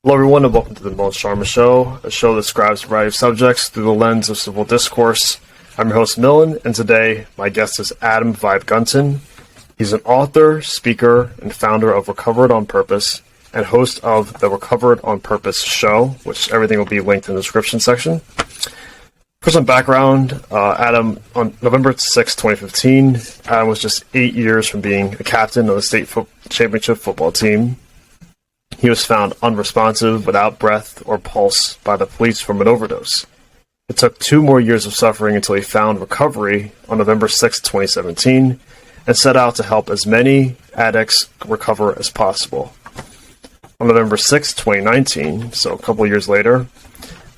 Hello, everyone, and welcome to the Most Sharma Show, a show that describes a variety of subjects through the lens of civil discourse. I'm your host, Millen, and today my guest is Adam Vibe Gunton. He's an author, speaker, and founder of Recovered on Purpose, and host of the Recovered on Purpose show, which everything will be linked in the description section. For some background, Adam, on November 6, 2015, Adam was just 8 years from being a captain of the state championship football team. He was found unresponsive, without breath or pulse by the police from an overdose. It took 2 more years of suffering until he found recovery on November 6, 2017, and set out to help as many addicts recover as possible. On November 6, 2019, so a couple years later,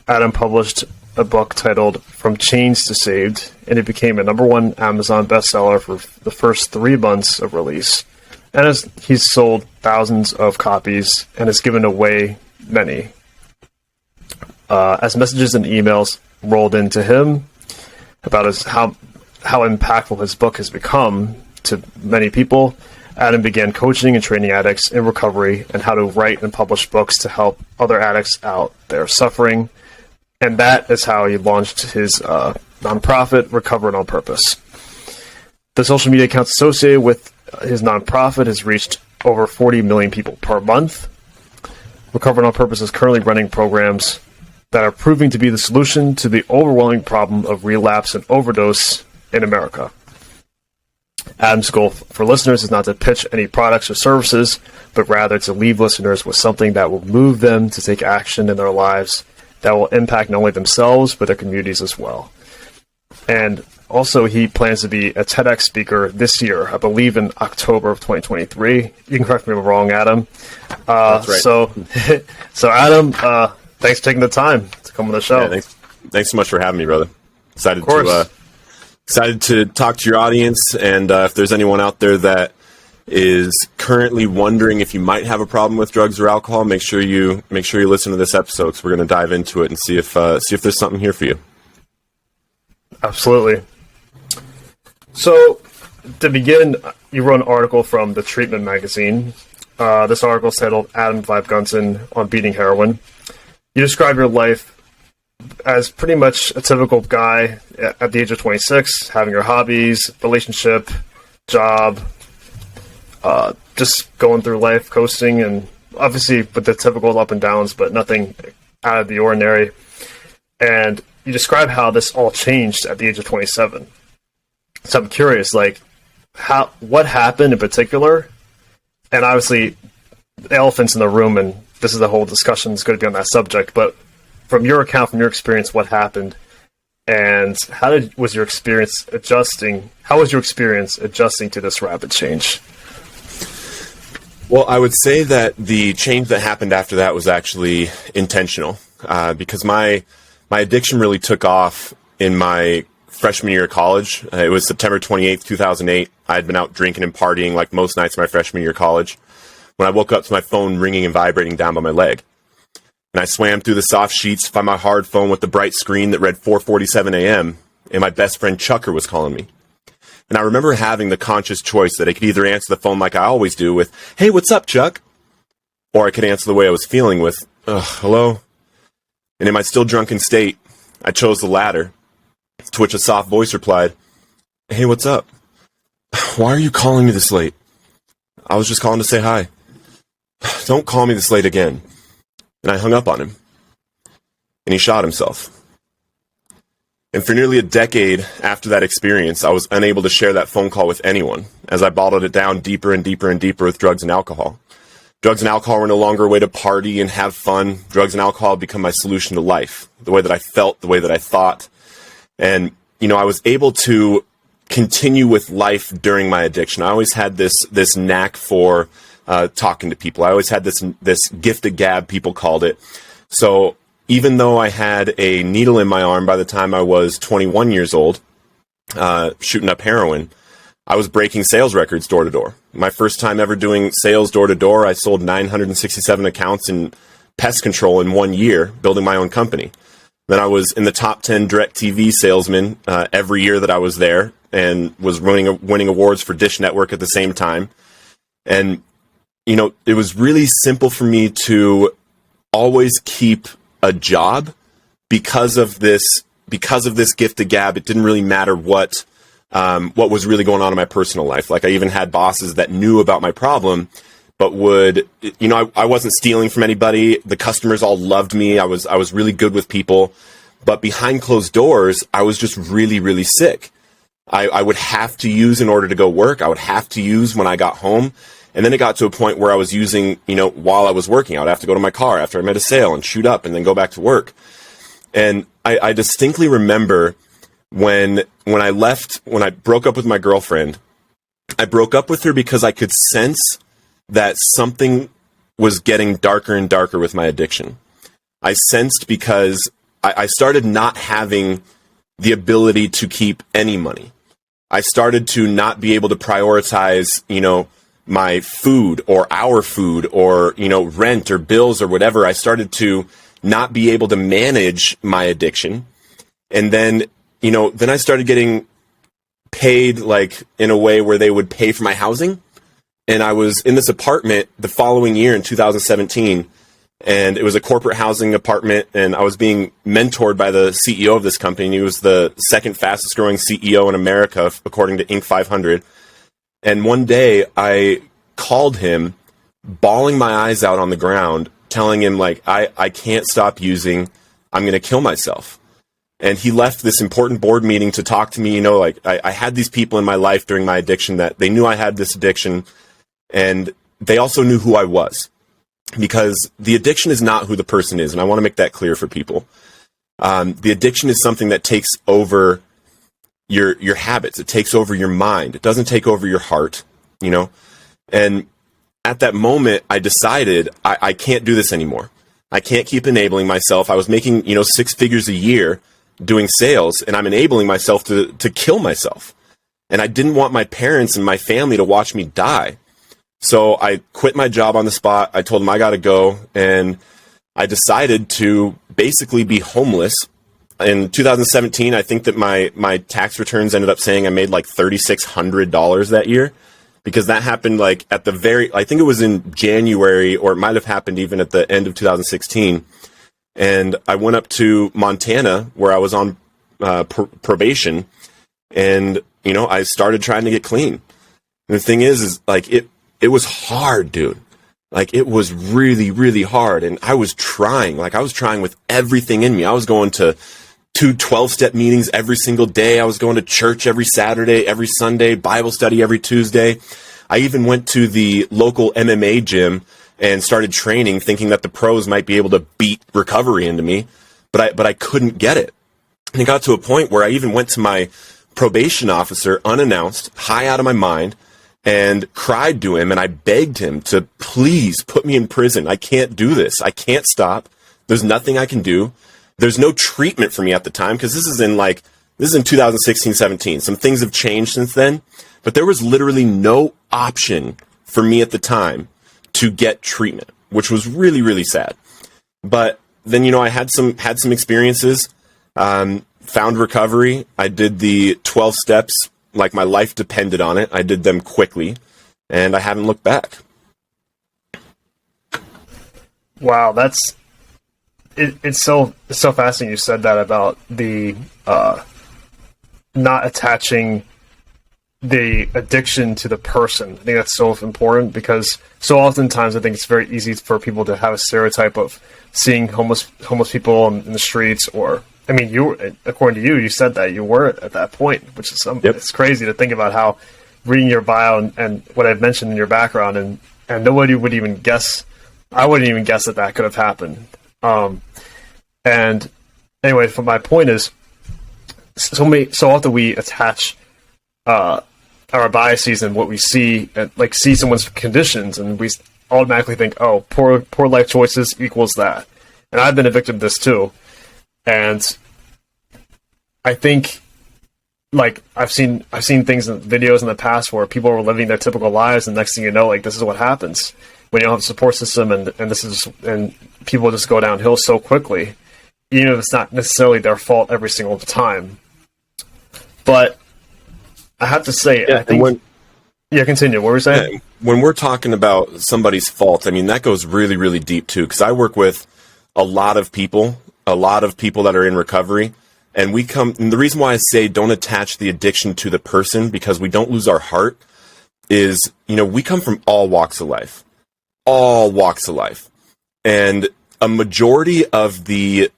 Adam published a book titled From Chains to Saved, and it became a #1 Amazon bestseller for the first 3 months of release. And he's sold thousands of copies and has given away many. As messages and emails rolled into him about how impactful his book has become to many people, Adam began coaching and training addicts in recovery and how to write and publish books to help other addicts out there suffering. And that is how he launched his nonprofit, Recovered on Purpose. The social media accounts associated with his nonprofit has reached over 40 million people per month. Recovered on Purpose is currently running programs that are proving to be the solution to the overwhelming problem of relapse and overdose in America. Adam's goal for listeners is not to pitch any products or services, but rather to leave listeners with something that will move them to take action in their lives that will impact not only themselves, but their communities as well. And also, he plans to be a TEDx speaker this year, I believe in October of 2023. You can correct me if I'm wrong, Adam. That's right. So Adam, thanks for taking the time to come on the show. Yeah, thanks so much for having me, brother. Excited to talk to your audience, and if there's anyone out there that is currently wondering if you might have a problem with drugs or alcohol, make sure you listen to this episode, because we're going to dive into it and see if there's something here for you. Absolutely. So, to begin, you wrote an article from the Treatment magazine. This article is titled Adam Vibe Gunton on Beating Heroin. You describe your life as pretty much a typical guy at the age of 26, having your hobbies, relationship, job, just going through life, coasting, and obviously with the typical up and downs, but nothing out of the ordinary. And you describe how this all changed at the age of 27. So I'm curious, what happened in particular? And obviously, the elephant's in the room, and this is the whole discussion is going to be on that subject. But from your account, from your experience, what happened, and how was your experience adjusting to this rapid change? Well, I would say that the change that happened after that was actually intentional, because my addiction really took off in my freshman year of college. It was September 28th, 2008. I had been out drinking and partying like most nights of my freshman year of college when I woke up to my phone ringing and vibrating down by my leg. And I swam through the soft sheets to find my hard phone with the bright screen that read 4:47 a.m. and my best friend Chucker was calling me. And I remember having the conscious choice that I could either answer the phone like I always do with, "Hey, what's up, Chuck?" Or I could answer the way I was feeling with, "Hello?" And in my still drunken state, I chose the latter, to which a soft voice replied, "Hey, what's up? Why are you calling me this late?" "I was just calling to say hi." "Don't call me this late again." And I hung up on him. And he shot himself. And for nearly a decade after that experience, I was unable to share that phone call with anyone, as I bottled it down deeper and deeper and deeper with drugs and alcohol. Drugs and alcohol were no longer a way to party and have fun. Drugs and alcohol had become my solution to life, the way that I felt, the way that I thought. And, I was able to continue with life during my addiction. I always had this knack for talking to people. I always had this gift of gab, people called it. So even though I had a needle in my arm by the time I was 21 years old, shooting up heroin, I was breaking sales records door to door. My first time ever doing sales door to door, I sold 967 accounts in pest control in 1 year, building my own company. Then I was in the top 10 direct TV salesmen every year that I was there, and was winning awards for Dish Network at the same time. And, it was really simple for me to always keep a job because of this gift of gab. It didn't really matter what was really going on in my personal life. Like, I even had bosses that knew about my problem, but would, I wasn't stealing from anybody. The customers all loved me. I was really good with people, but behind closed doors, I was just really, really sick. I would have to use in order to go work. I would have to use when I got home. And then it got to a point where I was using, while I was working. I would have to go to my car after I made a sale and shoot up and then go back to work. And I distinctly remember when I broke up with my girlfriend, I broke up with her because I could sense that something was getting darker and darker with my addiction. I sensed because I started not having the ability to keep any money. I started to not be able to prioritize, my food or our food or, rent or bills or whatever. I started to not be able to manage my addiction. And then, then I started getting paid like in a way where they would pay for my housing. And I was in this apartment the following year in 2017, and it was a corporate housing apartment, and I was being mentored by the CEO of this company. He was the second fastest growing CEO in America, according to Inc. 500. And one day I called him, bawling my eyes out on the ground, telling him, like, I can't stop using. I'm going to kill myself. And he left this important board meeting to talk to me. I had these people in my life during my addiction that they knew I had this addiction, and they also knew who I was, because the addiction is not who the person is. And I want to make that clear for people. The addiction is something that takes over your habits. It takes over your mind. It doesn't take over your heart, And at that moment, I decided I can't do this anymore. I can't keep enabling myself. I was making, 6 figures a year doing sales, and I'm enabling myself to kill myself. And I didn't want my parents and my family to watch me die. So I quit my job on the spot. I told them I got to go. And I decided to basically be homeless. In 2017, I think that my tax returns ended up saying I made like $3,600 that year, because that happened like at I think it was in January, or it might have happened even at the end of 2016. And I went up to Montana where I was on probation, and, I started trying to get clean. And the thing is like, it was hard, dude. Like, it was really, really hard. And I was trying with everything in me. I was going to 2 12-step meetings every single day. I was going to church every Saturday, every Sunday, Bible study every Tuesday. I even went to the local MMA gym and started training, thinking that the pros might be able to beat recovery into me, but I couldn't get it. And it got to a point where I even went to my probation officer unannounced, high out of my mind, and cried to him, and I begged him to please put me in prison. I can't do this. I can't stop. There's nothing I can do. There's no treatment for me at the time, because this is in 2016-17. Some things have changed since then, but there was literally no option for me at the time to get treatment, which was really, really sad. But then, I had some experiences, found recovery. I did the 12 steps like my life depended on it. I did them quickly, and I haven't looked back. Wow, it's so fascinating you said that about the not attaching the addiction to the person. I think that's so important, because so oftentimes I think it's very easy for people to have a stereotype of seeing homeless people in the streets, or, I mean, according to you said that you weren't at that point, which is Yep. It's crazy to think about how reading your bio and what I've mentioned in your background, and nobody would even guess. I wouldn't even guess that could have happened. And anyway, my point is, so often we attach our biases and what we see, and see someone's conditions, and we automatically think, oh, poor life choices equals that. And I've been a victim of this too. And I think, I've seen things in videos in the past where people were living their typical lives, and next thing you know, this is what happens when you don't have a support system, and people just go downhill so quickly, even if it's not necessarily their fault every single time. But I have to say, I think... continue. What were you saying? When we're talking about somebody's fault, I mean, that goes really, really deep too, because I work with a lot of people that are in recovery. And the reason why I say don't attach the addiction to the person, because we don't lose our heart, is, we come from all walks of life. And a majority of the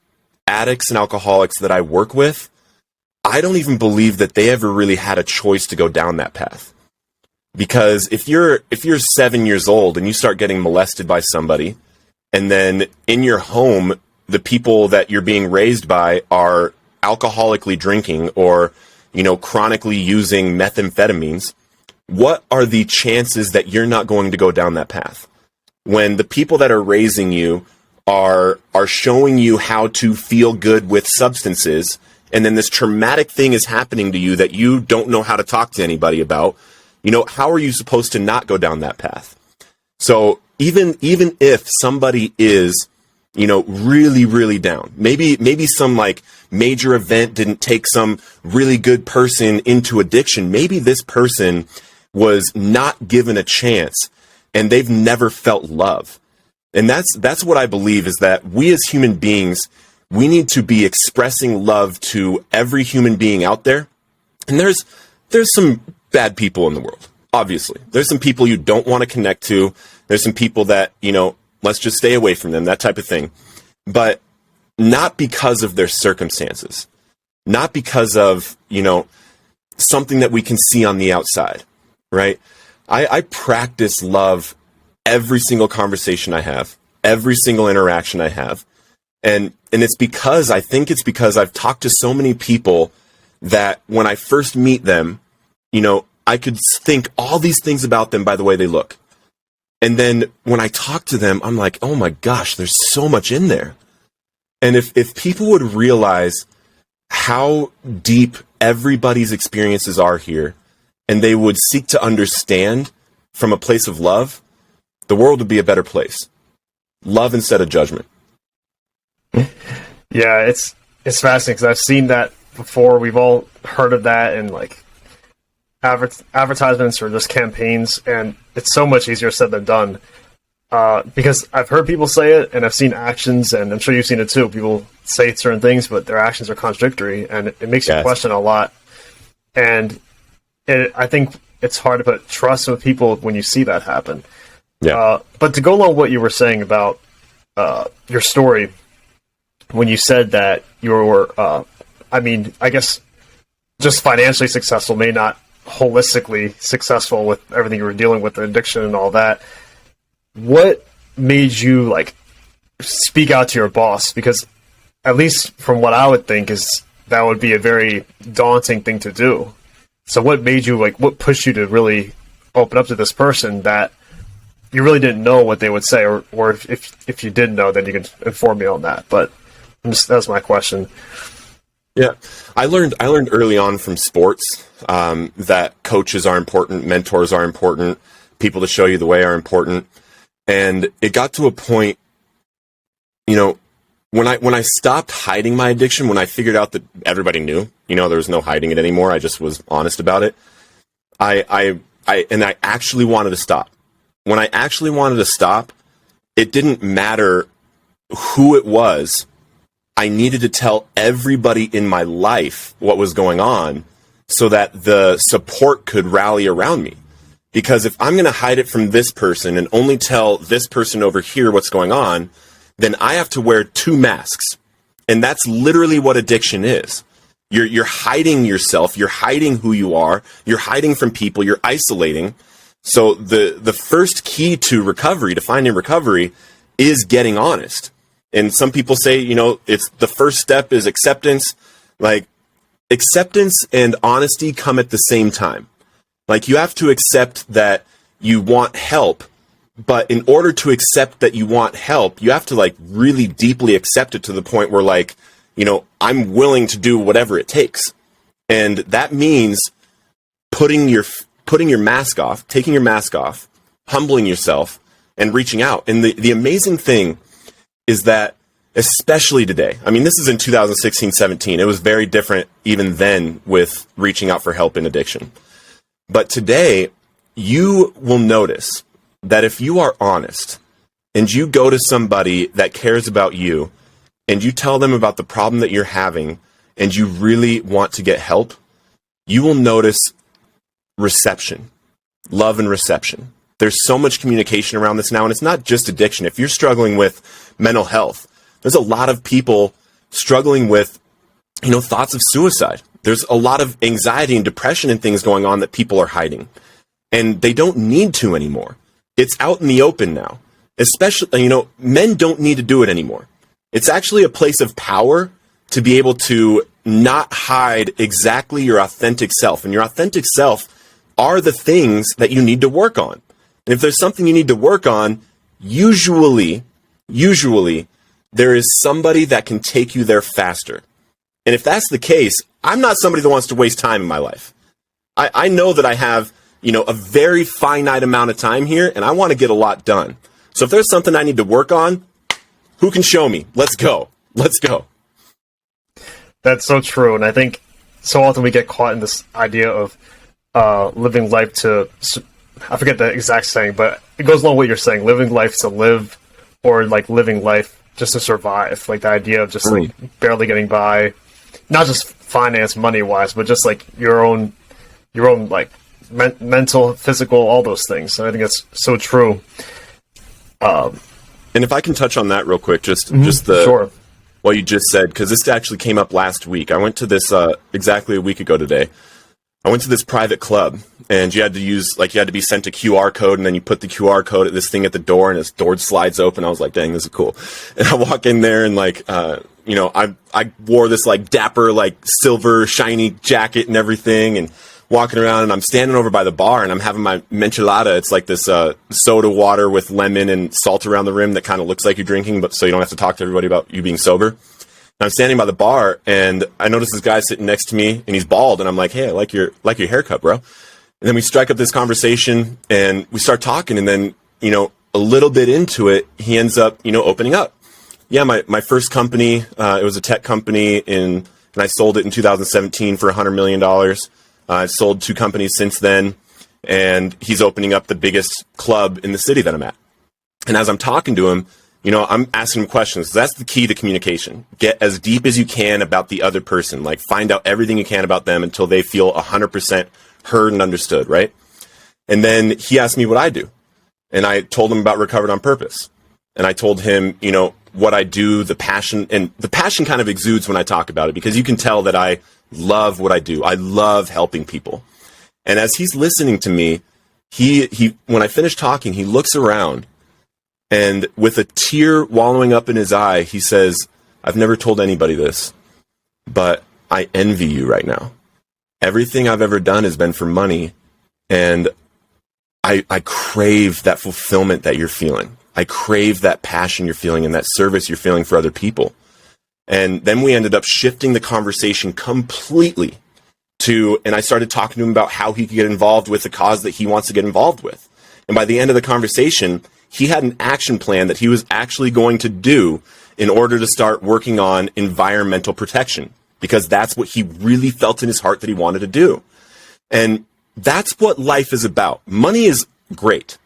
addicts and alcoholics that I work with, I don't even believe that they ever really had a choice to go down that path. Because if you're 7 years old and you start getting molested by somebody, and then in your home, the people that you're being raised by are alcoholically drinking or, chronically using methamphetamines, what are the chances that you're not going to go down that path? When the people that are raising you are showing you how to feel good with substances, and then this traumatic thing is happening to you that you don't know how to talk to anybody about, how are you supposed to not go down that path? So even if somebody is, really, really down, maybe some like major event didn't take some really good person into addiction. Maybe this person was not given a chance and they've never felt love. And that's what I believe, is that we as human beings, we need to be expressing love to every human being out there. And there's some bad people in the world, obviously. There's some people you don't want to connect to. There's some people that, let's just stay away from them, that type of thing. But not because of their circumstances, not because of, something that we can see on the outside, right? I practice love every single conversation I have, every single interaction I have. And it's because I've talked to so many people that when I first meet them, I could think all these things about them by the way they look. And then when I talk to them, I'm like, oh my gosh, there's so much in there. And if people would realize how deep everybody's experiences are here, and they would seek to understand from a place of love, the world would be a better place. Love instead of judgment. Yeah, it's fascinating because I've seen that before. We've all heard of that in like advertisements or just campaigns, and it's so much easier said than done. Because I've heard people say it, and I've seen actions, and I'm sure you've seen it too. People say certain things, but their actions are contradictory, and it makes you question a lot. And I think it's hard to put trust with people when you see that happen. Yeah. But to go along with what you were saying about your story, when you said that you were, I guess, just financially successful, may not holistically successful with everything you were dealing with, the addiction and all that. What made you speak out to your boss? Because at least from what I would think is that would be a very daunting thing to do. So what made you what pushed you to really open up to this person that you really didn't know what they would say, or if you did know, then you can inform me on that. But that's my question. Yeah, I learned early on from sports that coaches are important, mentors are important, people to show you the way are important. And it got to a point, when I stopped hiding my addiction, when I figured out that everybody knew, there was no hiding it anymore, I just was honest about it. I actually wanted to stop. When I actually wanted to stop, it didn't matter who it was. I needed to tell everybody in my life what was going on so that the support could rally around me. Because if I'm going to hide it from this person and only tell this person over here what's going on, then I have to wear two masks. And that's literally what addiction is. You're hiding yourself, you're hiding who you are, you're hiding from people, you're isolating. So the first key to recovery, to finding recovery, is getting honest. And some people say, it's the first step is acceptance. Acceptance and honesty come at the same time. You have to accept that you want help, but in order to accept that you want help, you have to really deeply accept it to the point where I'm willing to do whatever it takes. And that means putting your mask off, taking your mask off, humbling yourself, and reaching out. And the amazing thing is that, especially today, this is in 2016, 17, it was very different even then with reaching out for help in addiction. But today, you will notice that if you are honest and you go to somebody that cares about you and you tell them about the problem that you're having and you really want to get help, you will notice reception, love and reception. There's so much communication around this now, and it's not just addiction. If you're struggling with mental health, there's a lot of people struggling with, thoughts of suicide. There's a lot of anxiety and depression and things going on that people are hiding, and they don't need to anymore. It's out in the open now. Especially, men don't need to do it anymore. It's actually a place of power to be able to not hide exactly your authentic self. And your authentic self are the things that you need to work on. And if there's something you need to work on, usually, there is somebody that can take you there faster. And if that's the case, I'm not somebody that wants to waste time in my life. I know that I have, a very finite amount of time here, and I want to get a lot done. So if there's something I need to work on, who can show me? Let's go. Let's go. That's so true. And I think so often we get caught in this idea of living life to, I forget the exact saying, but it goes along with what you're saying, living life to live, or like living life just to survive. Like the idea of just like barely getting by, not just finance, money wise, but just like your own like mental, physical, all those things. And I think that's so true. And if I can touch on that real quick, just Sure. what you just said, because this actually came up last week. I went to this exactly a week ago today. I went to this private club, and you had to be sent a QR code, and then you put the QR code at this thing at the door, and this door slides open. I was like, dang, this is cool. And I walk in there, and I wore this like dapper, like silver shiny jacket and everything, and walking around, and I'm standing over by the bar, and I'm having my michelada. It's like this soda water with lemon and salt around the rim that kind of looks like you're drinking, but so you don't have to talk to everybody about you being sober. And I'm standing by the bar, and I notice this guy sitting next to me, and he's bald, and I'm like, hey, I like your haircut, bro. And then we strike up this conversation, and we start talking, and then, a little bit into it, he ends up, opening up. Yeah, my first company, it was a tech company, and I sold it in 2017 for $100 million. I've sold 2 companies since then, and he's opening up the biggest club in the city that I'm at. And as I'm talking to him, I'm asking him questions. That's the key to communication. Get as deep as you can about the other person. Like, find out everything you can about them until they feel 100% heard and understood, right? And then he asked me what I do. And I told him about Recovered on Purpose. And I told him, what I do, the passion, and the passion kind of exudes when I talk about it, because you can tell that I love what I do. I love helping people. And as he's listening to me, he when I finish talking, he looks around, and with a tear wallowing up in his eye, he says, I've never told anybody this, but I envy you right now. Everything I've ever done has been for money, and I crave that fulfillment that you're feeling. I crave that passion you're feeling and that service you're feeling for other people. And then we ended up shifting the conversation completely and I started talking to him about how he could get involved with the cause that he wants to get involved with. And by the end of the conversation, he had an action plan that he was actually going to do in order to start working on environmental protection, because that's what he really felt in his heart that he wanted to do. And that's what life is about. Money is great.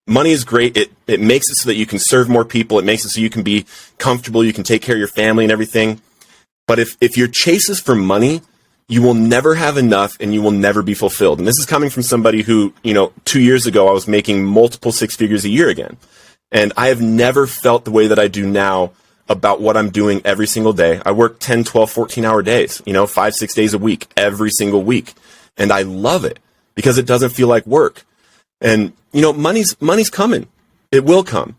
Money is great. It makes it so that you can serve more people. It makes it so you can be comfortable. You can take care of your family and everything. But if your chase is for money, you will never have enough and you will never be fulfilled. And this is coming from somebody who, 2 years ago, I was making multiple 6 figures a year again. And I have never felt the way that I do now about what I'm doing every single day. I work 10, 12, 14-hour days, 5, 6 days a week, every single week. And I love it because it doesn't feel like work. And, money's coming. It will come.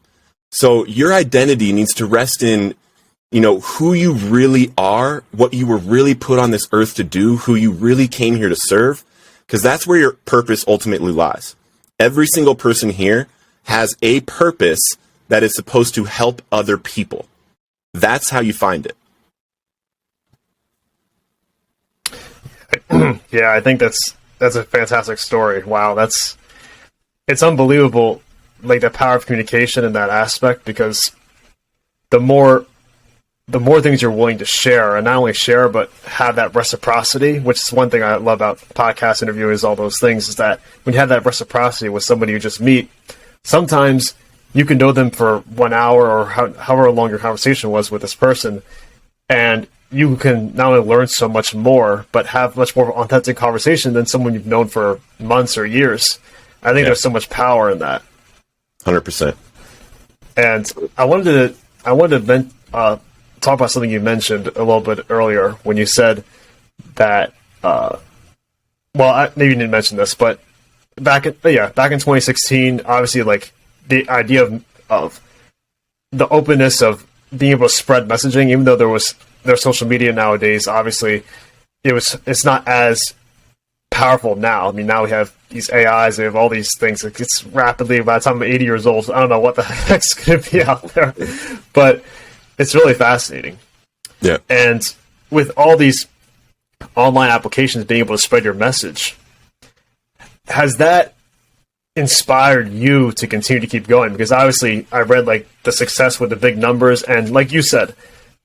So your identity needs to rest in, who you really are, what you were really put on this earth to do, who you really came here to serve, because that's where your purpose ultimately lies. Every single person here has a purpose that is supposed to help other people. That's how you find it. Yeah, I think that's a fantastic story. Wow, it's unbelievable, like the power of communication in that aspect, because the more things you're willing to share, and not only share, but have that reciprocity, which is one thing I love about podcast interviewers, all those things, is that when you have that reciprocity with somebody you just meet, sometimes you can know them for 1 hour or however long your conversation was with this person, and you can not only learn so much more, but have much more of an authentic conversation than someone you've known for months or years. I think there's so much power in that. 100%. And I wanted to talk about something you mentioned a little bit earlier when you said that. Maybe you didn't mention this, but back in 2016, obviously, like the idea of the openness of being able to spread messaging, even though there's social media nowadays, obviously it's not as powerful now. I mean, now we have these AIs, we have all these things. It's rapidly, by the time I'm 80 years old, I don't know what the heck's going to be out there, but it's really fascinating. Yeah. And with all these online applications being able to spread your message, has that inspired you to continue to keep going? Because obviously I read like the success with the big numbers, and like you said,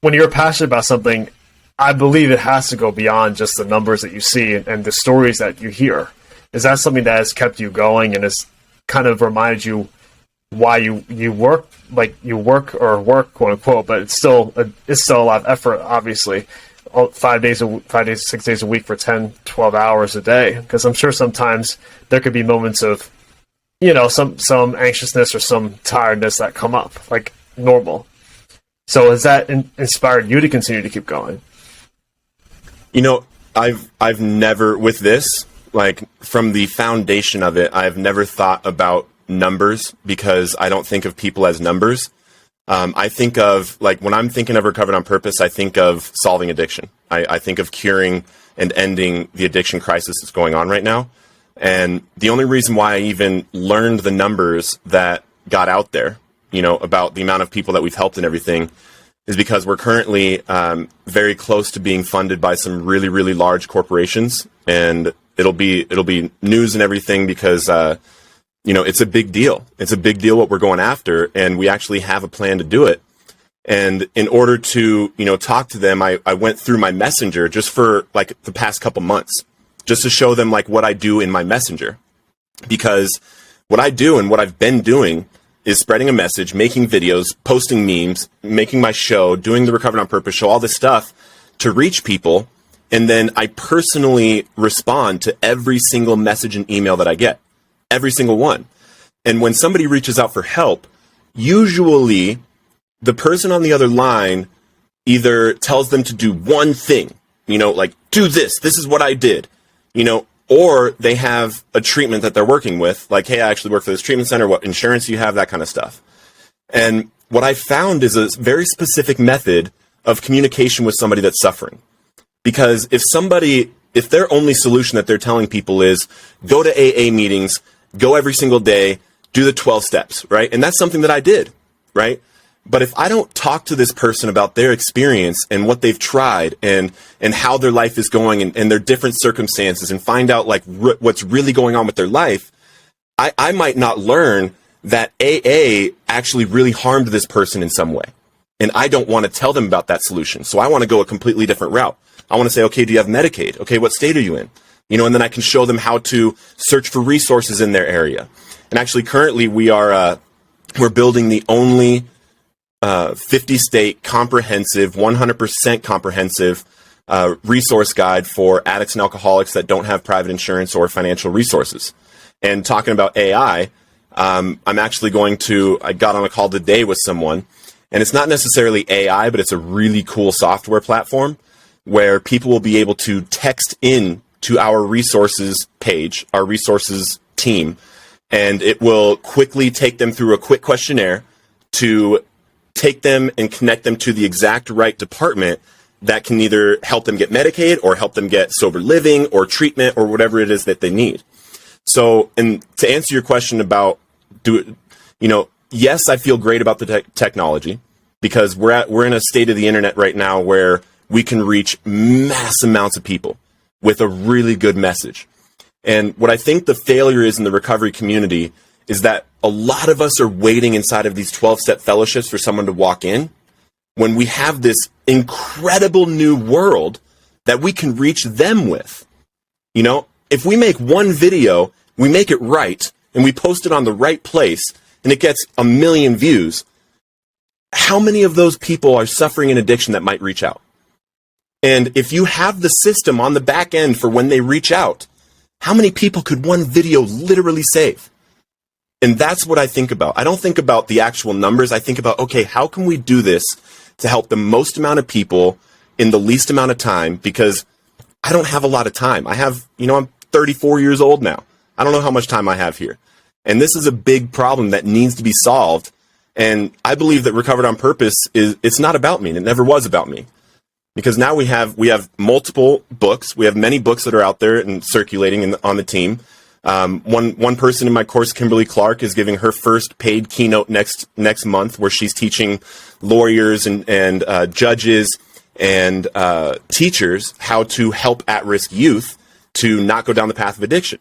when you're passionate about something, I believe it has to go beyond just the numbers that you see and the stories that you hear. Is that something that has kept you going and has kind of reminded you why you work, quote unquote, but it's still a lot of effort, obviously. 6 days a week for 10, 12 hours a day. Because I'm sure sometimes there could be moments of, some anxiousness or some tiredness that come up, like normal. So has that inspired you to continue to keep going? I've never, with this, like from the foundation of it, I've never thought about numbers because I don't think of people as numbers. I think of, like, when I'm thinking of Recovered on Purpose, I think of solving addiction. I think of curing and ending the addiction crisis that's going on right now. And the only reason why I even learned the numbers that got out there, about the amount of people that we've helped and everything, is because we're currently very close to being funded by some really, really large corporations. And it'll be news and everything because it's a big deal. It's a big deal what we're going after, and we actually have a plan to do it. And in order to, talk to them, I went through my messenger just for like the past couple months, just to show them like what I do in my messenger. Because what I do and what I've been doing is spreading a message, making videos, posting memes, making my show, doing the Recovered on Purpose show, all this stuff to reach people. And then I personally respond to every single message and email that I get. Every single one. And when somebody reaches out for help, usually the person on the other line either tells them to do one thing, like, do this is what I did, or they have a treatment that they're working with, like, hey, I actually work for this treatment center, what insurance do you have, that kind of stuff. And what I found is a very specific method of communication with somebody that's suffering. Because if their only solution that they're telling people is go to AA meetings, go every single day, do the 12 steps, right? And that's something that I did, right? But if I don't talk to this person about their experience and what they've tried and how their life is going and their different circumstances and find out like what's really going on with their life, I might not learn that AA actually really harmed this person in some way. And I don't want to tell them about that solution. So I want to go a completely different route. I want to say, okay, do you have Medicaid? Okay, what state are you in? And then I can show them how to search for resources in their area. And actually, currently, we're building the only 50-state comprehensive, 100% comprehensive resource guide for addicts and alcoholics that don't have private insurance or financial resources. And talking about AI, I got on a call today with someone, and it's not necessarily AI, but it's a really cool software platform where people will be able to text in to our resources page, our resources team, and it will quickly take them through a quick questionnaire to take them and connect them to the exact right department that can either help them get Medicaid or help them get sober living or treatment or whatever it is that they need. So, and to answer your question about, yes, I feel great about the technology because we're in a state of the internet right now where we can reach mass amounts of people with a really good message. And what I think the failure is in the recovery community is that a lot of us are waiting inside of these 12-step fellowships for someone to walk in when we have this incredible new world that we can reach them with. If we make one video, we make it right, and we post it on the right place, and it gets 1 million views, how many of those people are suffering an addiction that might reach out? And if you have the system on the back end for when they reach out, how many people could one video literally save? And that's what I think about. I don't think about the actual numbers. I think about, okay, how can we do this to help the most amount of people in the least amount of time? Because I don't have a lot of time. I'm 34 years old now. I don't know how much time I have here. And this is a big problem that needs to be solved. And I believe that Recovered on Purpose it's not about me. And it never was about me. Because now we have multiple books. We have many books that are out there and circulating on the team. One person in my course, Kimberly Clark, is giving her first paid keynote next month, where she's teaching lawyers and judges and teachers how to help at-risk youth to not go down the path of addiction.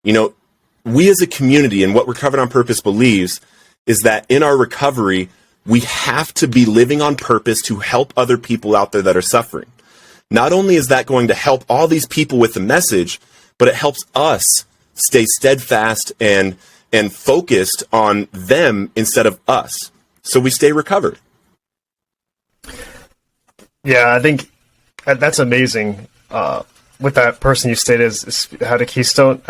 We as a community, and what Recovered on Purpose believes, is that in our recovery, we have to be living on purpose to help other people out there that are suffering. Not only is that going to help all these people with the message, but it helps us stay steadfast and focused on them instead of us, so we stay recovered. Yeah, I think that's amazing. With that person you stated had a keynote,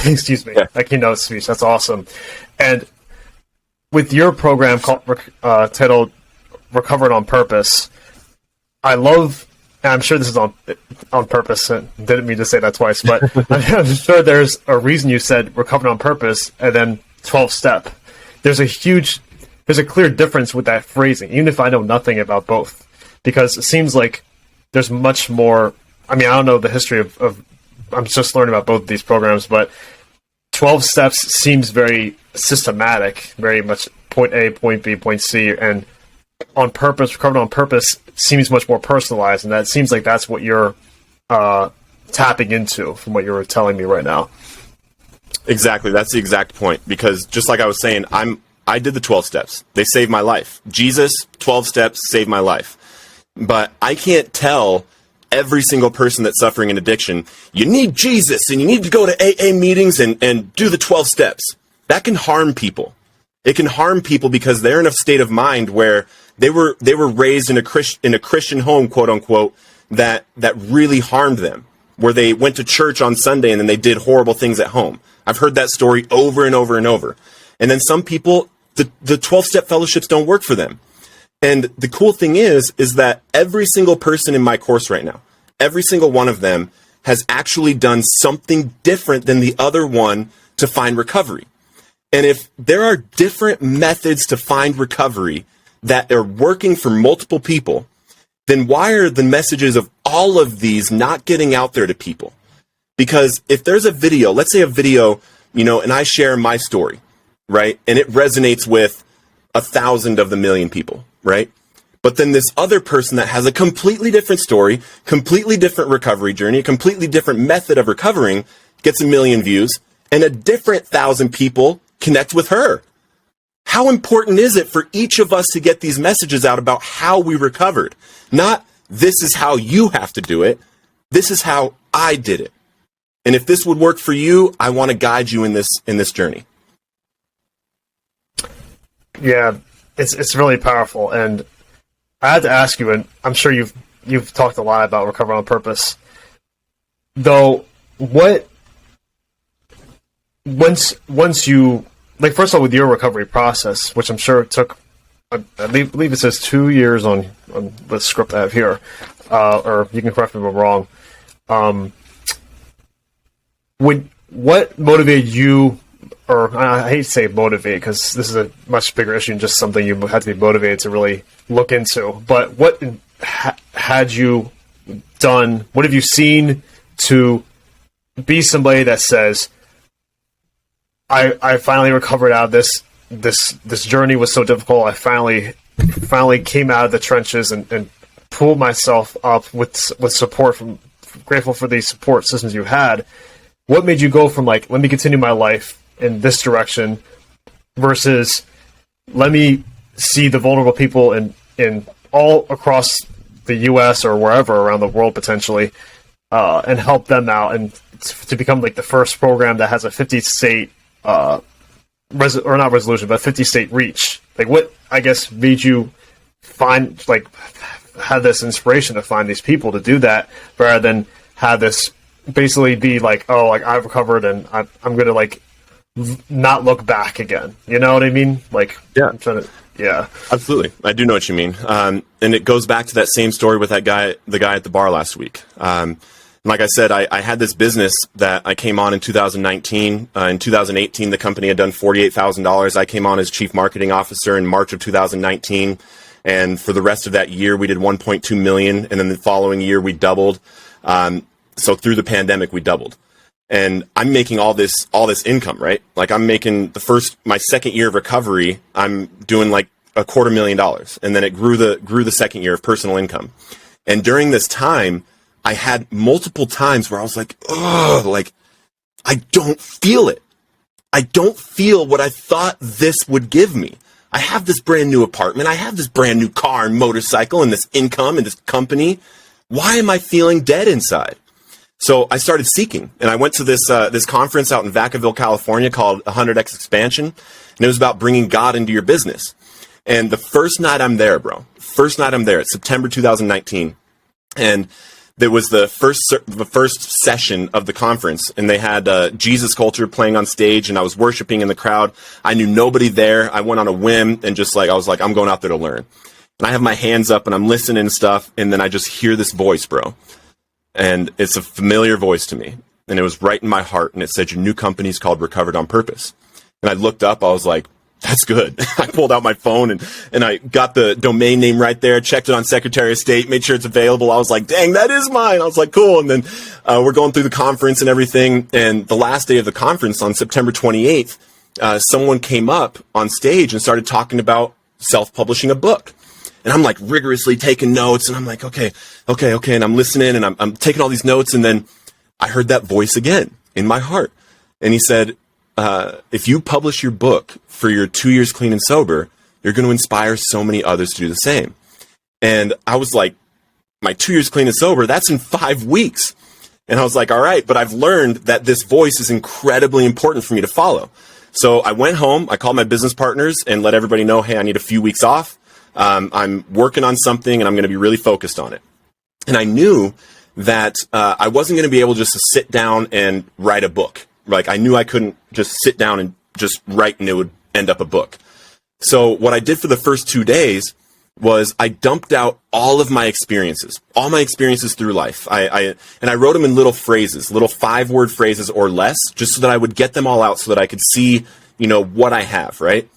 excuse me, yeah. A keynote speech. That's awesome. And with your program titled Recovered on Purpose, I love, and I'm sure this is on purpose, and didn't mean to say that twice, but I'm sure there's a reason you said Recovered on Purpose and then 12-step. There's a clear difference with that phrasing, even if I know nothing about both, because it seems like there's much more. I mean, I don't know the history of I'm just learning about both of these programs, but 12 steps seems very systematic, very much point A, point B, point C, and on purpose, Recovered on Purpose seems much more personalized, and that seems like that's what you're tapping into from what you're telling me right now. Exactly. That's the exact point, because just like I was saying, I did the 12 steps. They saved my life. Jesus, 12 steps saved my life. But I can't tell every single person that's suffering an addiction, you need Jesus and you need to go to AA meetings and do the 12 steps. That can harm people. It can harm people because they're in a state of mind where they were raised in a Christian home, quote unquote, that really harmed them, where they went to church on Sunday and then they did horrible things at home. I've heard that story over and over and over. And then some people, the 12-step fellowships don't work for them. And the cool thing is that every single person in my course right now, every single one of them has actually done something different than the other one to find recovery. And if there are different methods to find recovery that are working for multiple people, then why are the messages of all of these not getting out there to people? Because if there's a video, let's say a video, and I share my story, right? And it resonates with 1,000 of the million people, right? But then this other person that has a completely different story, completely different recovery journey, a completely different method of recovering gets 1 million views, and a different 1,000 people connect with her. How important is it for each of us to get these messages out about how we recovered? Not, this is how you have to do it. This is how I did it. And if this would work for you, I want to guide you in this journey. Yeah, it's really powerful. And I had to ask you, and I'm sure you've talked a lot about Recover on Purpose. Though, once you, like, first of all, with your recovery process, which I'm sure it took, I believe it says 2 years on the script I have here, or you can correct me if I'm wrong. What motivated you, or I hate to say motivate because this is a much bigger issue than just something you had to be motivated to really look into, but what had you done, what have you seen to be somebody that says, I finally recovered out of this journey was so difficult, I finally came out of the trenches and pulled myself up with support grateful for the support systems you had. What made you go from, like, let me continue my life in this direction versus let me see the vulnerable people in all across the U.S. or wherever around the world potentially, and help them out, and to become like the first program that has a 50-state or not resolution, but 50 state reach? Like, what, I guess, made you find, like, have this inspiration to find these people to do that rather than have this basically be like, oh, like, I've recovered and I'm going to, like, not look back again. You know what I mean? Like, yeah, I'm trying to, yeah. Absolutely. I do know what you mean. And it goes back to that same story with the guy at the bar last week. Like I said, I had this business that I came on in 2019. In 2018, the company had done $48,000. I came on as chief marketing officer in March of 2019. And for the rest of that year, we did 1.2 million. And then the following year, we doubled. So through the pandemic, we doubled. And I'm making all this income, right? Like, I'm making my second year of recovery, I'm doing like $250,000. And then it grew the second year of personal income. And during this time, I had multiple times where I was like, ugh, like, I don't feel it. I don't feel what I thought this would give me. I have this brand new apartment. I have this brand new car and motorcycle and this income and this company. Why am I feeling dead inside? So I started seeking, and I went to this conference out in Vacaville, California called 100X Expansion, and it was about bringing God into your business. And the first night I'm there, it's September 2019, and there was the first session of the conference, and they had Jesus Culture playing on stage, and I was worshiping in the crowd. I knew nobody there. I went on a whim, and I was like, I'm going out there to learn. And I have my hands up, and I'm listening and stuff, and then I just hear this voice, bro. And it's a familiar voice to me. And it was right in my heart. And it said, your new company's called Recovered on Purpose. And I looked up, I was like, that's good. I pulled out my phone and I got the domain name right there, checked it on Secretary of State, made sure it's available. I was like, dang, that is mine. I was like, cool. And then we're going through the conference and everything. And the last day of the conference on September 28th, someone came up on stage and started talking about self-publishing a book. And I'm like rigorously taking notes, and I'm like, okay. And I'm listening, and I'm taking all these notes. And then I heard that voice again in my heart. And he said, if you publish your book for your 2 years clean and sober, you're going to inspire so many others to do the same. And I was like, my 2 years clean and sober, that's in 5 weeks. And I was like, all right, but I've learned that this voice is incredibly important for me to follow. So I went home, I called my business partners and let everybody know, hey, I need a few weeks off. I'm working on something and I'm going to be really focused on it. And I knew that I wasn't going to be able just to sit down and write a book. Like, I knew I couldn't just sit down and just write and it would end up a book. So what I did for the first 2 days was I dumped out all of my experiences through life. I wrote them in little phrases, little 5-word phrases or less, just so that I would get them all out so that I could see, what I have, right?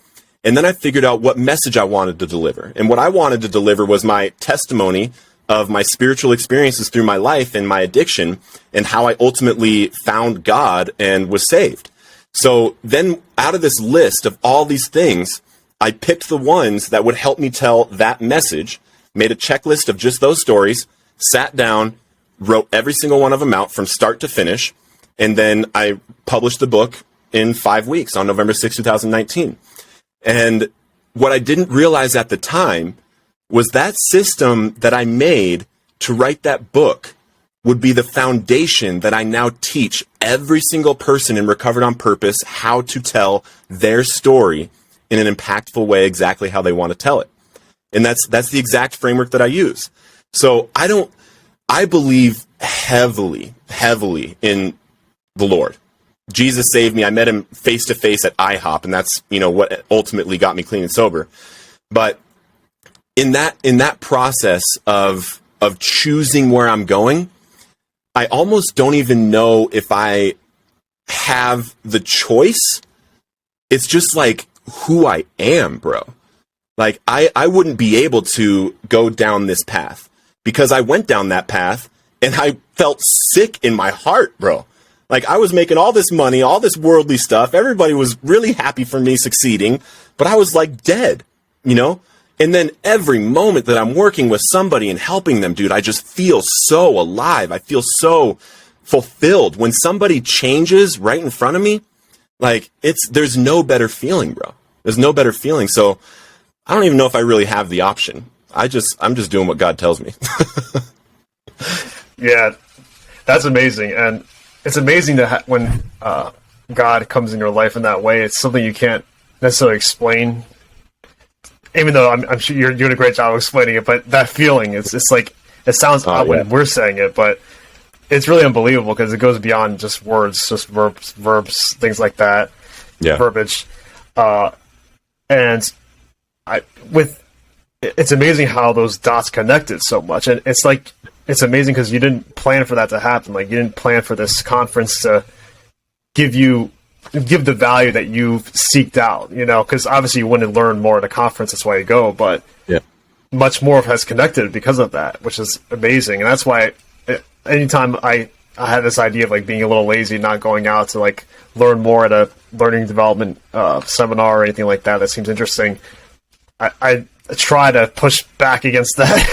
And then I figured out what message I wanted to deliver. And what I wanted to deliver was my testimony of my spiritual experiences through my life and my addiction and how I ultimately found God and was saved. So then out of this list of all these things, I picked the ones that would help me tell that message, made a checklist of just those stories, sat down, wrote every single one of them out from start to finish, and then I published the book in 5 weeks on November 6, 2019. And what I didn't realize at the time was that system that I made to write that book would be the foundation that I now teach every single person in Recovered on Purpose how to tell their story in an impactful way, exactly how they want to tell it. And that's the exact framework that I use. So I believe heavily in the Lord. Jesus saved me. I met him face to face at IHOP, and that's, what ultimately got me clean and sober. But in that process of choosing where I'm going, I almost don't even know if I have the choice. It's just like who I am, bro. Like, I wouldn't be able to go down this path because I went down that path and I felt sick in my heart, bro. Like, I was making all this money, all this worldly stuff. Everybody was really happy for me succeeding, but I was like dead, And then every moment that I'm working with somebody and helping them, dude, I just feel so alive. I feel so fulfilled. When somebody changes right in front of me, like, there's no better feeling, bro. There's no better feeling. So I don't even know if I really have the option. I'm just doing what God tells me. Yeah, that's amazing. And it's amazing when God comes in your life in that way, it's something you can't necessarily explain. Even though I'm sure you're doing a great job of explaining it, but that feeling, it's like, it sounds odd when we're saying it, but it's really unbelievable because it goes beyond just words, just verbs, things like that, verbiage. And it's amazing how those dots connected so much. And it's like, it's amazing because you didn't plan for that to happen. Like, you didn't plan for this conference to give the value that you've seeked out, because obviously you wouldn't learn more at a conference. That's why you go, but much more has connected because of that, which is amazing. And that's why anytime I had this idea of like being a little lazy, not going out to like learn more at a learning development seminar or anything like that seems interesting, I try to push back against that,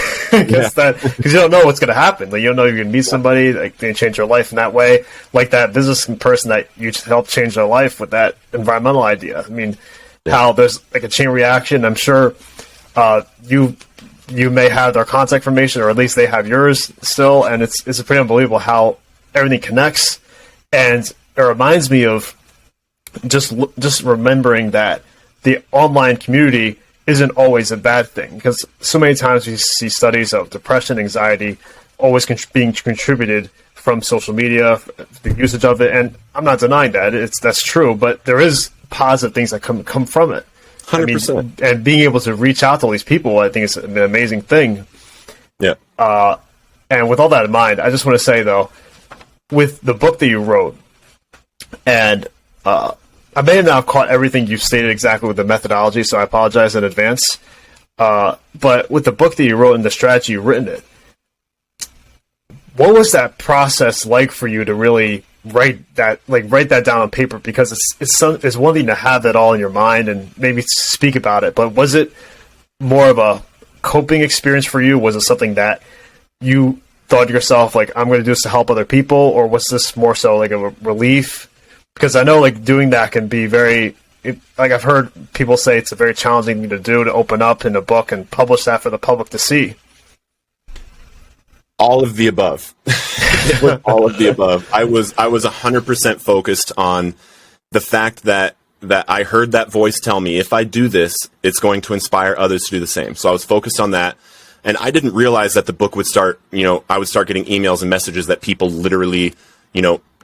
that, because you don't know what's going to happen. Like, you don't know if you're going to meet somebody, like, they change your life in that way, like that business person that you helped change their life with that environmental idea. I mean, how there's like a chain reaction. I'm sure you may have their contact information, or at least they have yours still, and it's pretty unbelievable how everything connects. And it reminds me of just remembering that the online community isn't always a bad thing, because so many times we see studies of depression, anxiety always being contributed from social media, the usage of it, and I'm not denying that that's true, but there is positive things that come from it. 100%. I mean, and being able to reach out to all these people, I think is an amazing thing. Yeah. And with all that in mind, I just want to say though, with the book that you wrote, and I may have not caught everything you stated exactly with the methodology, so I apologize in advance. But with the book that you wrote and the strategy you've written it, what was that process like for you to really write that down on paper? Because it's one thing to have that all in your mind and maybe speak about it, but was it more of a coping experience for you? Was it something that you thought to yourself, like, I'm going to do this to help other people, or was this more so like a relief? Because I know, like, doing that can be like, I've heard people say it's a very challenging thing to do, to open up in a book and publish that for the public to see. All of the above. All of the above. I was 100% focused on the fact that I heard that voice tell me, if I do this, it's going to inspire others to do the same. So I was focused on that. And I didn't realize that the book would start, I would start getting emails and messages that people literally,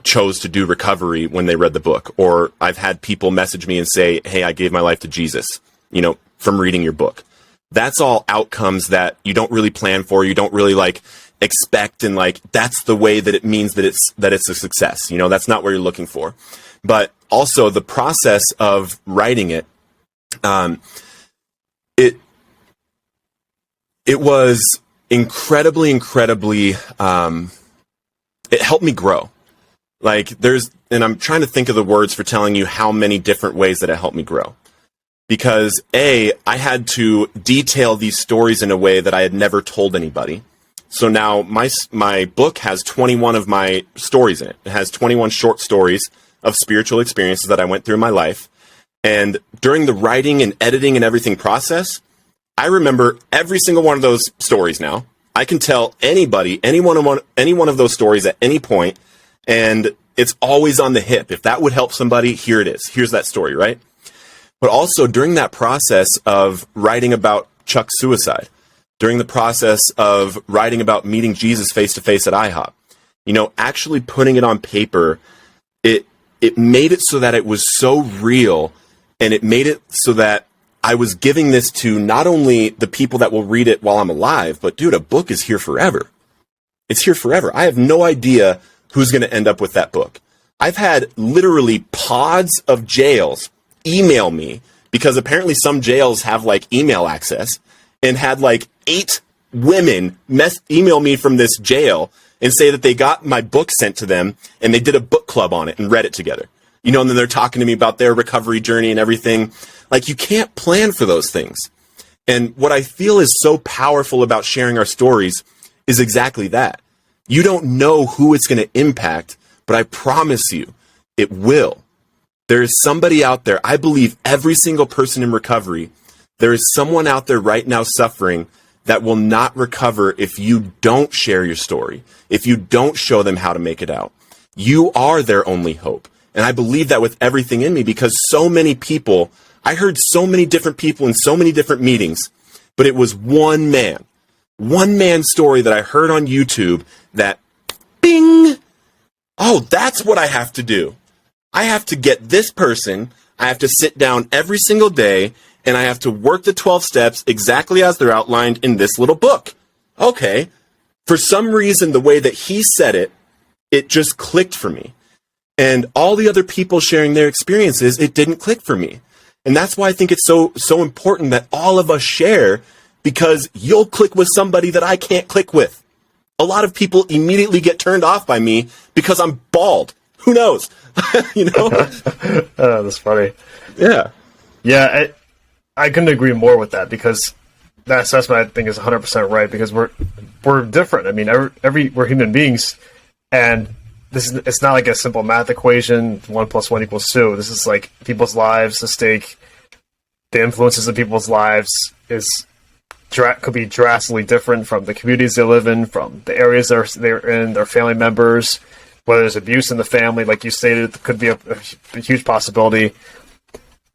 chose to do recovery when they read the book. Or I've had people message me and say, hey, I gave my life to Jesus, from reading your book. That's all outcomes that you don't really plan for. You don't really expect, and that's the way that it means that it's a success. That's not what you're looking for. But also the process of writing it, it was incredibly, it helped me grow. And I'm trying to think of the words for telling you how many different ways that it helped me grow. Because I had to detail these stories in a way that I had never told anybody. So now my book has 21 of my stories in it. It has 21 short stories of spiritual experiences that I went through in my life. And during the writing and editing and everything process, I remember every single one of those stories now. I can tell anybody, any one of those stories at any point, and it's always on the hip. If that would help somebody, here it is. Here's that story, right? But also during that process of writing about Chuck's suicide, during the process of writing about meeting Jesus face-to-face at IHOP, actually putting it on paper, it made it so that it was so real, and it made it so that I was giving this to not only the people that will read it while I'm alive, but dude, a book is here forever. It's here forever. I have no idea who's going to end up with that book. I've had literally pods of jails email me, because apparently some jails have email access, and had 8 women email me from this jail and say that they got my book sent to them and they did a book club on it and read it together. And then they're talking to me about their recovery journey and everything. You can't plan for those things. And what I feel is so powerful about sharing our stories is exactly that. You don't know who it's going to impact, but I promise you, it will. There is somebody out there. I believe every single person in recovery, there is someone out there right now suffering that will not recover if you don't share your story, if you don't show them how to make it out. You are their only hope. And I believe that with everything in me, because so many people, I heard so many different people in so many different meetings, but it was one man's story that I heard on YouTube that, bing, oh, that's what I have to do. I have to get this person, I have to sit down every single day, and I have to work the 12 steps exactly as they're outlined in this little book. Okay. For some reason, the way that he said it, it just clicked for me. And all the other people sharing their experiences, it didn't click for me. And that's why I think it's so important that all of us share, because you'll click with somebody that I can't click with. A lot of people immediately get turned off by me because I'm bald. Who knows? You know? That's funny. Yeah. Yeah, I couldn't agree more with that, because that assessment, I think, is 100% right, because we're different. I mean, we're human beings, and it's not like a simple math equation, 1 + 1 = 2. This is like people's lives, the stake, the influences of people's lives could be drastically different from the communities they live in, from the areas they're in, their family members, whether there's abuse in the family, like you stated, it could be a huge possibility.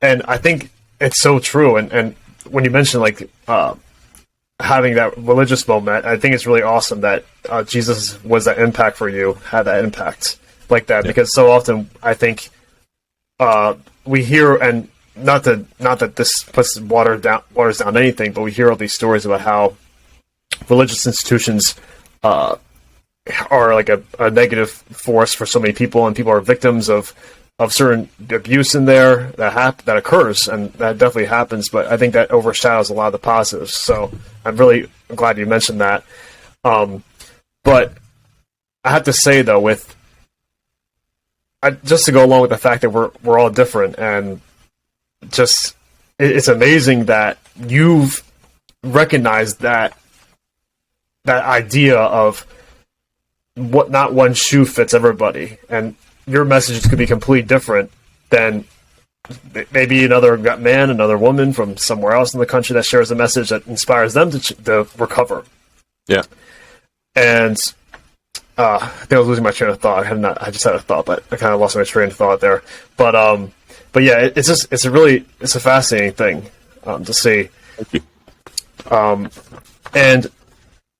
And I think it's so true. And when you mention like having that religious moment, I think it's really awesome that Jesus was that impact for you, had that impact like that, because so often I think we hear, and not that this waters down anything, but we hear all these stories about how religious institutions are like a negative force for so many people, and people are victims of certain abuse in there that occurs, and that definitely happens. But I think that overshadows a lot of the positives. So I'm really glad you mentioned that. But I have to say though, just to go along with the fact that we're all different, and just it's amazing that you've recognized that idea of what not one shoe fits everybody, and your messages could be completely different than maybe another man, another woman from somewhere else in the country that shares a message that inspires them to recover. Yeah. And I think I was losing my train of thought. I just had a thought, but I kind of lost my train of thought there. But yeah, it's a fascinating thing to see. Thank you. And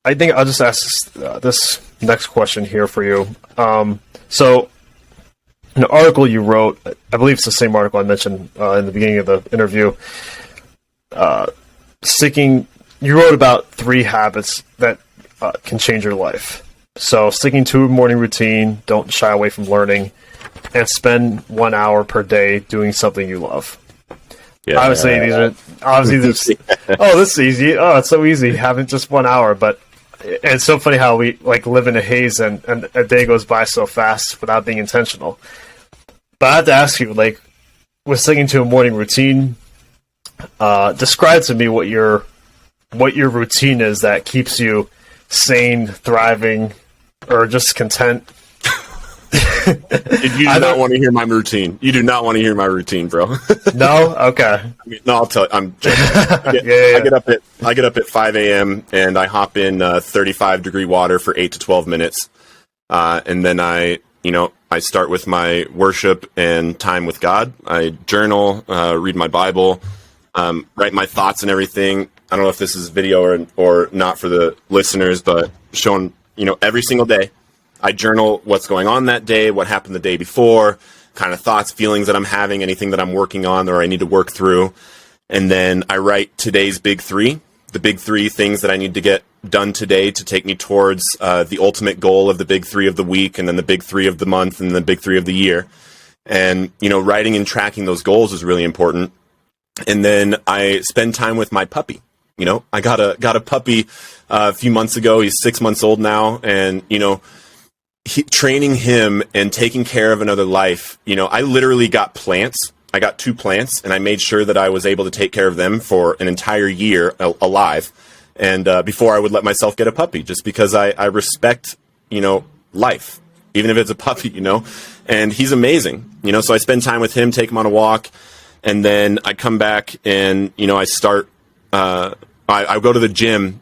I think I'll just ask this next question here for you. So, an article you wrote, I believe it's the same article I mentioned in the beginning of the interview. You wrote about 3 habits that can change your life. So, sticking to a morning routine, don't shy away from learning, and spend 1 hour per day doing something you love. Yeah. Obviously, these are this is easy. Oh, it's so easy having just 1 hour, but it's so funny how we like live in a haze, and a day goes by so fast without being intentional. But I have to ask you, like, with sticking to a morning routine, describe to me what your routine is that keeps you sane, thriving, or just content. You do not want to hear my routine. You do not want to hear my routine, bro. No? Okay. No, I'll tell you. I'm joking. I get up at 5 a.m. and I hop in 35-degree water for 8 to 12 minutes, and then I start with my worship and time with God. I journal, read my Bible, write my thoughts and everything. I don't know if this is video or not for the listeners, but showing every single day. I journal what's going on that day, what happened the day before, kind of thoughts, feelings that I'm having, anything that I'm working on or I need to work through. And then I write today's big 3, the big 3 things that I need to get done today to take me towards the ultimate goal of the big 3 of the week, and then the big 3 of the month, and the big 3 of the year. And, writing and tracking those goals is really important. And then I spend time with my puppy. I got a puppy a few months ago. He's 6 months old now. And, training him and taking care of another life, I literally got plants. I got 2 plants, and I made sure that I was able to take care of them for an entire year alive. And before I would let myself get a puppy, just because I respect, life, even if it's a puppy, and he's amazing, so I spend time with him, take him on a walk, and then I come back and, I start, I go to the gym.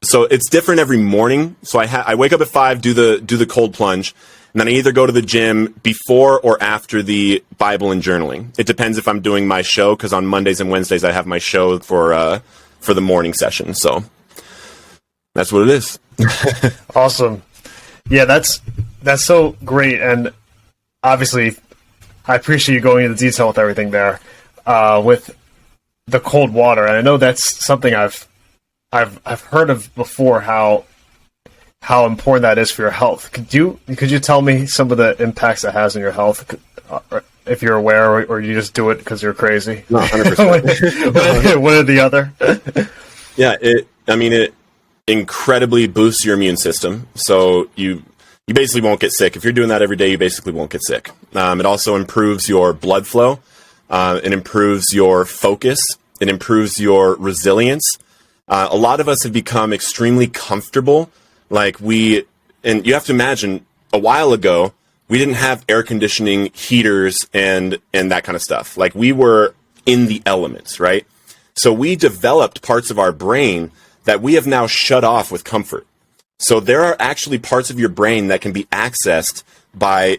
So it's different every morning. So I wake up at 5, do the cold plunge, And then I either go to the gym before or after the Bible and journaling. It depends if I'm doing my show, because on Mondays and Wednesdays I have my show for the morning session. So that's what it is. Awesome. Yeah, that's so great, and obviously I appreciate you going into detail with everything there, with the cold water. And I know that's something I've heard of before, how important that is for your health. Could you tell me some of the impacts it has on your health, if you're aware, or you just do it because you're crazy? No, 100%. One or the other. Yeah, it incredibly boosts your immune system. So you basically won't get sick. If you're doing that every day, you basically won't get sick. It also improves your blood flow. It improves your focus. It improves your resilience. A lot of us have become extremely comfortable. And you have to imagine, a while ago, we didn't have air conditioning, heaters, and that kind of stuff. Like, we were in the elements, right? So we developed parts of our brain that we have now shut off with comfort. So there are actually parts of your brain that can be accessed by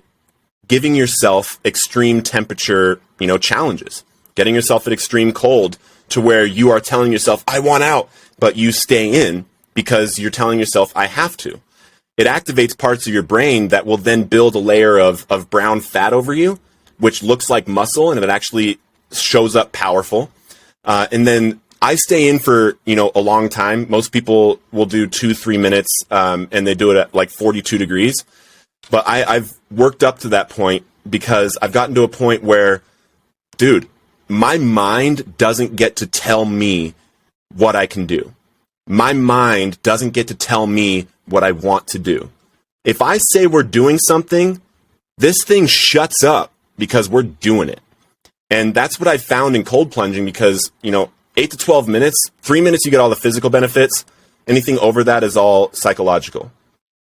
giving yourself extreme temperature, challenges, getting yourself at extreme cold, to where you are telling yourself, I want out, but you stay in because you're telling yourself, I have to. It activates parts of your brain that will then build a layer of brown fat over you, which looks like muscle, and it actually shows up powerful. And then I stay in for, a long time. Most people will do 2-3 minutes, and they do it at like 42 degrees. But I've worked up to that point because I've gotten to a point where, dude, my mind doesn't get to tell me what I can do. My mind doesn't get to tell me what I want to do. If I say we're doing something, this thing shuts up because we're doing it. And that's what I found in cold plunging, because, 8 to 12 minutes, 3 minutes, you get all the physical benefits. Anything over that is all psychological.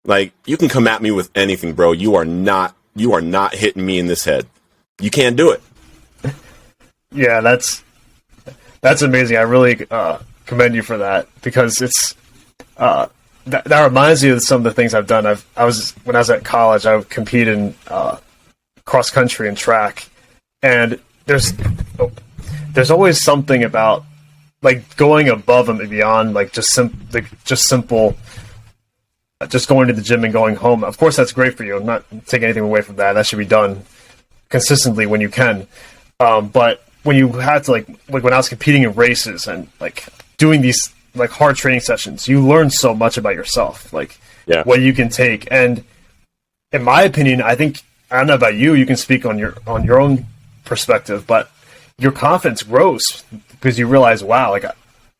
Like, you can come at me with anything, bro. You are not hitting me in this head. You can't do it. Yeah, that's amazing. I really commend you for that, because it's that reminds me of some of the things I've done. When I was at college, I would compete in cross country and track, and there's always something about like going above and beyond, like just simple. Just going to the gym and going home. Of course, that's great for you. I'm not taking anything away from that. That should be done consistently when you can. But when you had to like when I was competing in races and like doing these like hard training sessions, you learn so much about yourself, like what you can take. And in my opinion, I don't know about you. You can speak on your own perspective, but your confidence grows because you realize, wow, like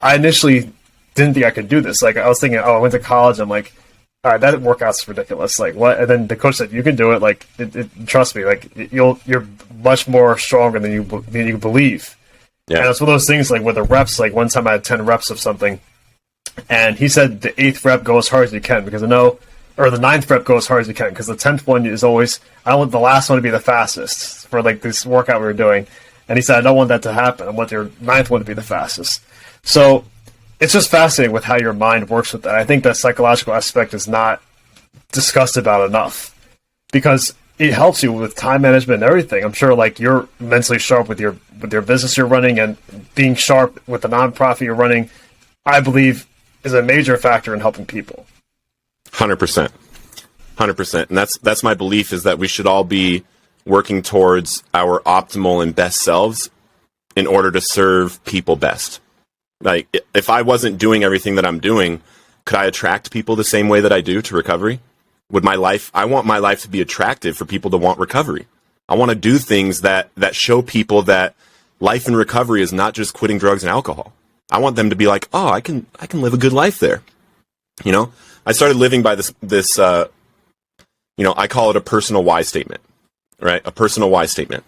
I initially didn't think I could do this. Like, I was thinking, I went to college. I'm like, all right, that workout's ridiculous. Like, what? And then the coach said, you can do it. Like, trust me. Like, you're much more stronger than you believe. Yeah. And it's one of those things, like with the reps. Like, one time I had 10 reps of something, and he said the 8th rep go as hard as you can, because or the 9th rep go as hard as you can, because the 10th one is always, I don't want the last one to be the fastest for like this workout we were doing. And he said, I don't want that to happen. I want your 9th one to be the fastest. So it's just fascinating with how your mind works with that. I think that psychological aspect is not discussed about enough, because it helps you with time management and everything. I'm sure like you're mentally sharp with your business you're running, and being sharp with the nonprofit you're running, I believe, is a major factor in helping people. 100%. 100%. And that's my belief, is that we should all be working towards our optimal and best selves in order to serve people best. Like, if I wasn't doing everything that I'm doing, could I attract people the same way that I do to recovery? I want my life to be attractive for people to want recovery. I want to do things that show people that life in recovery is not just quitting drugs and alcohol. I want them to be like, oh, I can live a good life there. I started living by this I call it a personal why statement, right? A personal why statement.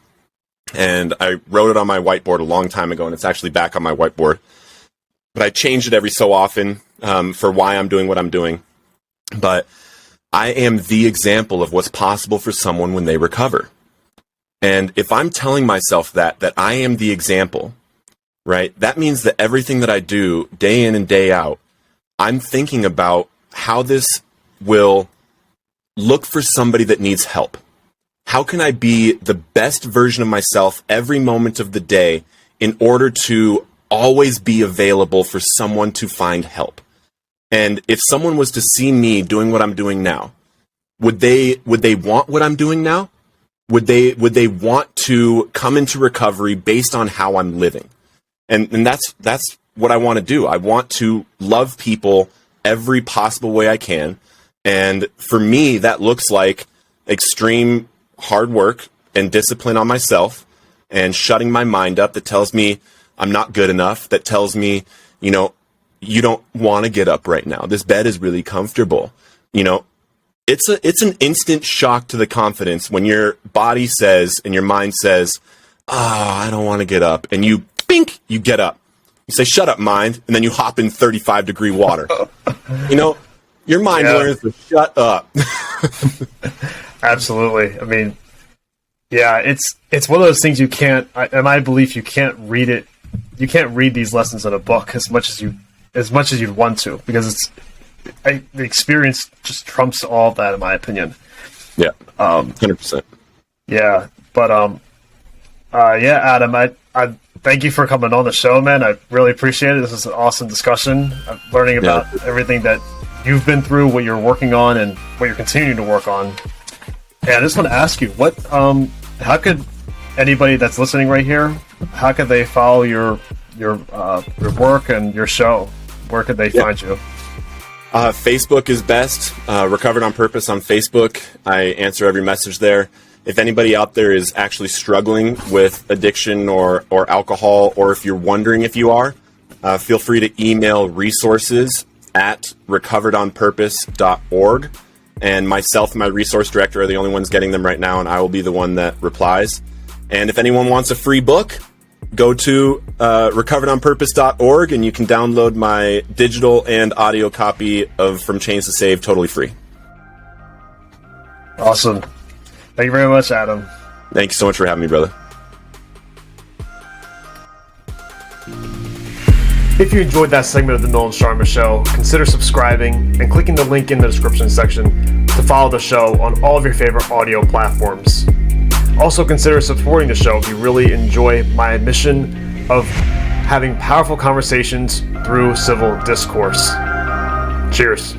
And I wrote it on my whiteboard a long time ago, and it's actually back on my whiteboard. But I change it every so often for why I'm doing what I'm doing. But I am the example of what's possible for someone when they recover. And if I'm telling myself that I am the example, right, that means that everything that I do day in and day out, I'm thinking about how this will look for somebody that needs help. How can I be the best version of myself every moment of the day in order to always be available for someone to find help? And if someone was to see me doing what I'm doing now, would they want what I'm doing now? Would they want to come into recovery based on how I'm living? And that's what I want to do. I want to love people every possible way I can. And for me, that looks like extreme hard work and discipline on myself and shutting my mind up that tells me I'm not good enough, that tells me, you don't want to get up right now. This bed is really comfortable. It's an instant shock to the confidence when your body says and your mind says, I don't want to get up. And you get up. You say, shut up, mind. And then you hop in 35-degree water. Your mind learns to shut up. Absolutely. I mean, yeah, it's one of those things you can't, in my belief, you can't read it. You can't read these lessons in a book as much as you'd want to, because the experience just trumps all of that, in my opinion. Yeah. 100%. Yeah. But, Adam, I thank you for coming on the show, man. I really appreciate it. This is an awesome discussion. I'm learning about everything that you've been through, what you're working on, and what you're continuing to work on. And I just want to ask you, how could anybody that's listening right here, how could they follow your work and your show? Where could they find you? Facebook is best. Recovered on Purpose on Facebook. I answer every message there. If anybody out there is actually struggling with addiction or alcohol, or if you're wondering if you are, feel free to email resources@recoveredonpurpose.org. And myself and my resource director are the only ones getting them right now, and I will be the one that replies. And if anyone wants a free book, go to recoveredonpurpose.org, and you can download my digital and audio copy of From Chains to Save totally free. Awesome. Thank you very much, Adam. Thank you so much for having me, brother. If you enjoyed that segment of the Nolan Sharma Show, consider subscribing and clicking the link in the description section to follow the show on all of your favorite audio platforms. Also consider supporting the show if you really enjoy my mission of having powerful conversations through civil discourse. Cheers.